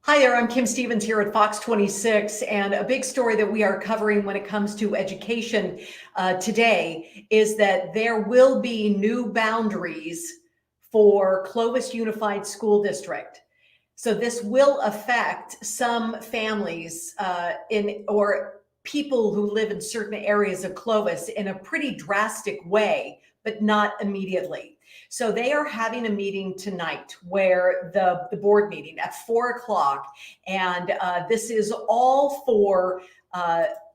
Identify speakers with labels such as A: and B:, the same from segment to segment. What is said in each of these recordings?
A: Hi there, I'm Kim Stevens here at Fox 26, and a big story that we are covering when it comes to education today is that there will be new boundaries for Clovis Unified School District. So this will affect some families or people who live in certain areas of Clovis in a pretty drastic way, but not immediately. So they are having a meeting tonight where the board meeting at 4 o'clock, and this is all for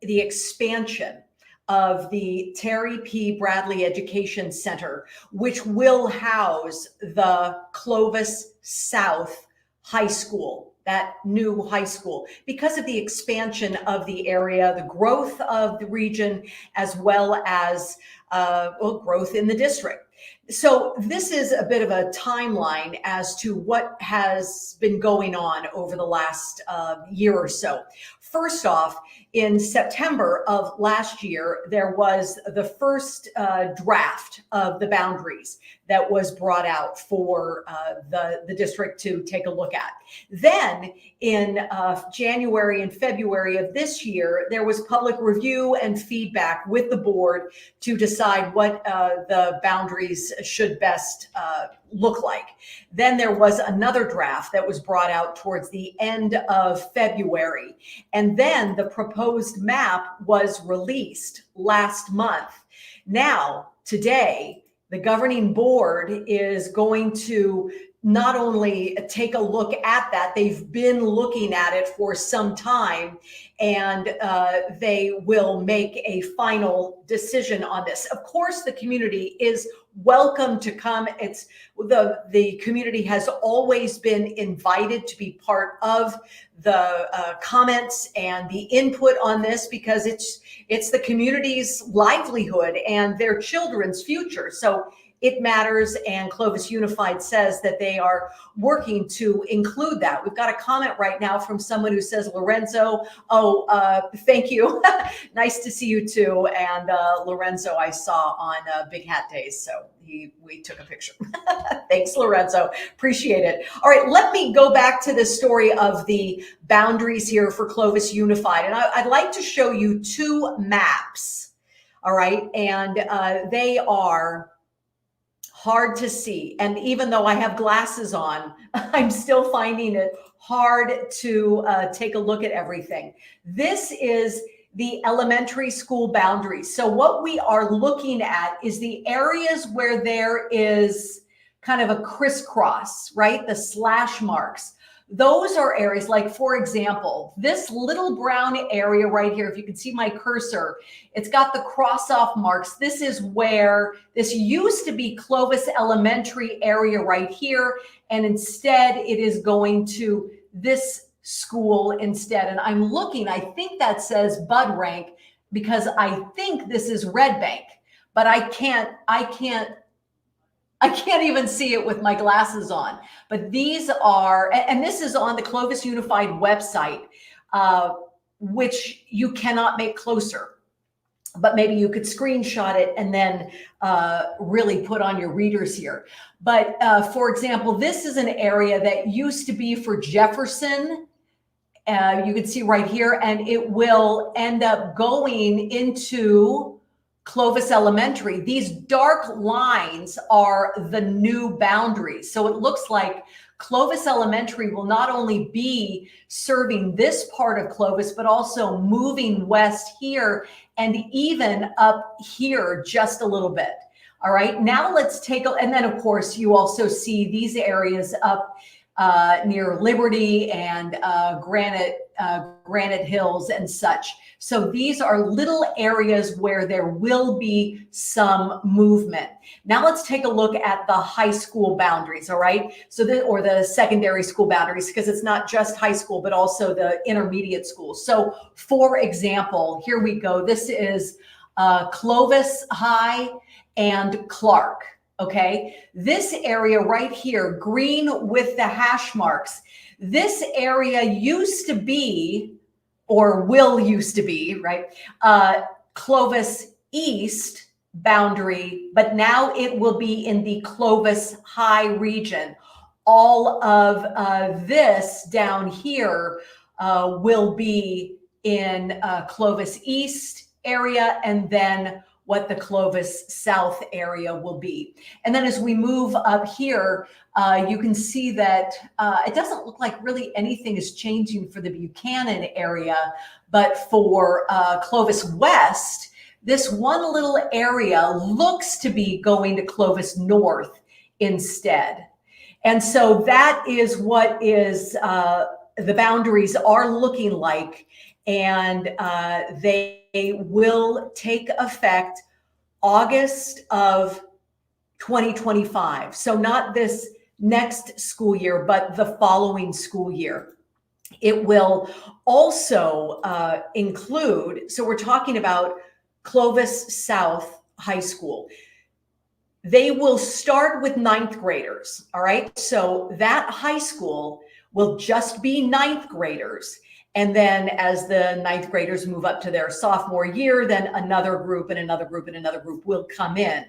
A: the expansion of the Terry P. Bradley Education Center, which will house the Clovis South High School, that new high school, because of the expansion of the area, the growth of the region, as well as growth in the district. So this is a bit of a timeline as to what has been going on over the last year or so. First off, in September of last year, there was the first draft of the boundaries that was brought out for the district to take a look at. Then in January and February of this year, there was public review and feedback with the board to decide what the boundaries should best look like. Then there was another draft that was brought out towards the end of February. And then the proposed map was released last month. Now, today, the governing board is going to not only take a look at that, they've been looking at it for some time, and they will make a final decision on this. Of course, the community is welcome to come. It's the community has always been invited to be part of the comments and the input on this, because it's the community's livelihood and their children's future. So it matters, and Clovis Unified says that they are working to include that. We've got a comment right now from someone who says, Lorenzo, thank you. Nice to see you too. And Lorenzo I saw on Big Hat Days, so we took a picture. Thanks, Lorenzo. Appreciate it. All right, let me go back to this story of the boundaries here for Clovis Unified. And I'd like to show you two maps, all right? And they are hard to see. And even though I have glasses on, I'm still finding it hard to take a look at everything. This is the elementary school boundaries. So what we are looking at is the areas where there is kind of a crisscross, right? The slash marks. Those are areas like, for example, this little brown area right here, if you can see my cursor, it's got the cross off marks. This is where this used to be Clovis Elementary area right here. And instead it is going to this school instead. And I'm looking, I think that says Bud Rank, because I think this is Red Bank, but I can't even see it with my glasses on. But these are, and this is on the Clovis Unified website, which you cannot make closer. But maybe you could screenshot it and then really put on your readers here. But for example, this is an area that used to be for Jefferson. You can see right here, and it will end up going into Clovis Elementary. These dark lines are the new boundaries. So it looks like Clovis Elementary will not only be serving this part of Clovis, but also moving west here and even up here just a little bit. All right, now let's take a, and then of course you also see these areas up near Liberty and Granite Hills and such. So these are little areas where there will be some movement. Now let's take a look at the high school boundaries, all right? So or the secondary school boundaries, because it's not just high school, but also the intermediate schools. So for example, here we go. This is Clovis High and Clark. Okay, this area right here, green with the hash marks, this area used to be, or will used to be, right, Clovis East boundary, but now it will be in the Clovis High region. all of this down here will be in Clovis East area, and then what the Clovis South area will be. And then as we move up here, you can see that it doesn't look like really anything is changing for the Buchanan area, but for Clovis West, this one little area looks to be going to Clovis North instead. And so that is what is the boundaries are looking like, and they will take effect August of 2025. So not this next school year, but the following school year. It will also include, so we're talking about Clovis South High School. They will start with 9th graders, all right? So that high school will just be 9th graders. And then as the 9th graders move up to their sophomore year, then another group and another group and another group will come in.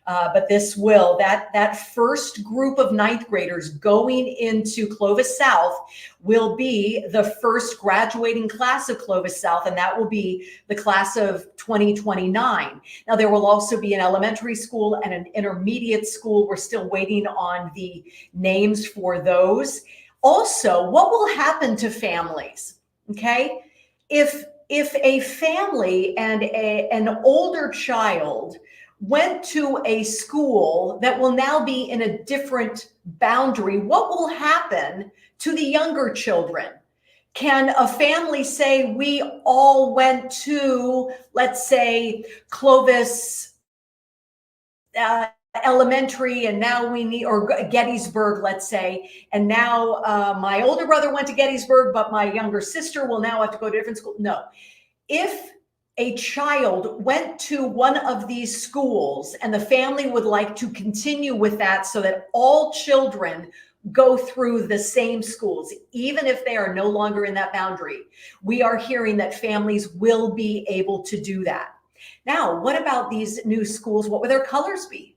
A: But this will, that first group of 9th graders going into Clovis South will be the first graduating class of Clovis South, and that will be the class of 2029. Now, there will also be an elementary school and an intermediate school. We're still waiting on the names for those. Also, what will happen to families? Okay, if a family and an older child went to a school that will now be in a different boundary, what will happen to the younger children? Can a family say, we all went to, let's say, Clovis Elementary, and now we need, or Gettysburg, let's say, and now my older brother went to Gettysburg, but my younger sister will now have to go to a different school? No. If a child went to one of these schools and the family would like to continue with that so that all children go through the same schools, even if they are no longer in that boundary, we are hearing that families will be able to do that. Now, what about these new schools? What will their colors be?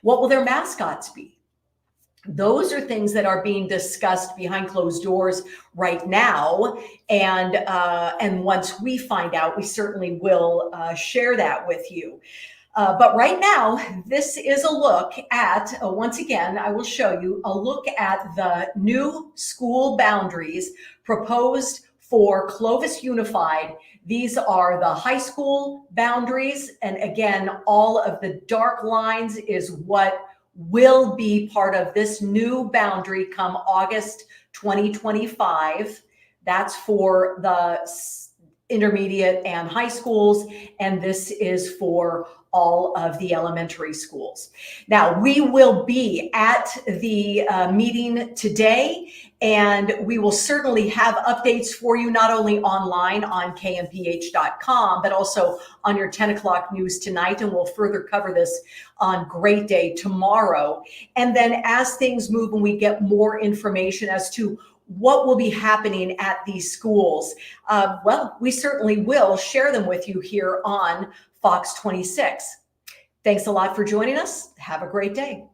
A: What will their mascots be? Those are things that are being discussed behind closed doors right now. And once we find out, we certainly will share that with you. But right now, this is a look at, once again, I will show you a look at the new school boundaries proposed for Clovis Unified. These are the high school boundaries. And again, all of the dark lines is what will be part of this new boundary come August 2025. That's for the intermediate and high schools. And this is for all of the elementary schools. Now, we will be at the meeting today, and we will certainly have updates for you, not only online on kmph.com, but also on your 10 o'clock news tonight. And we'll further cover this on Great Day tomorrow. And then as things move and we get more information as to what will be happening at these schools, well, we certainly will share them with you here on Fox 26. Thanks a lot for joining us. Have a great day.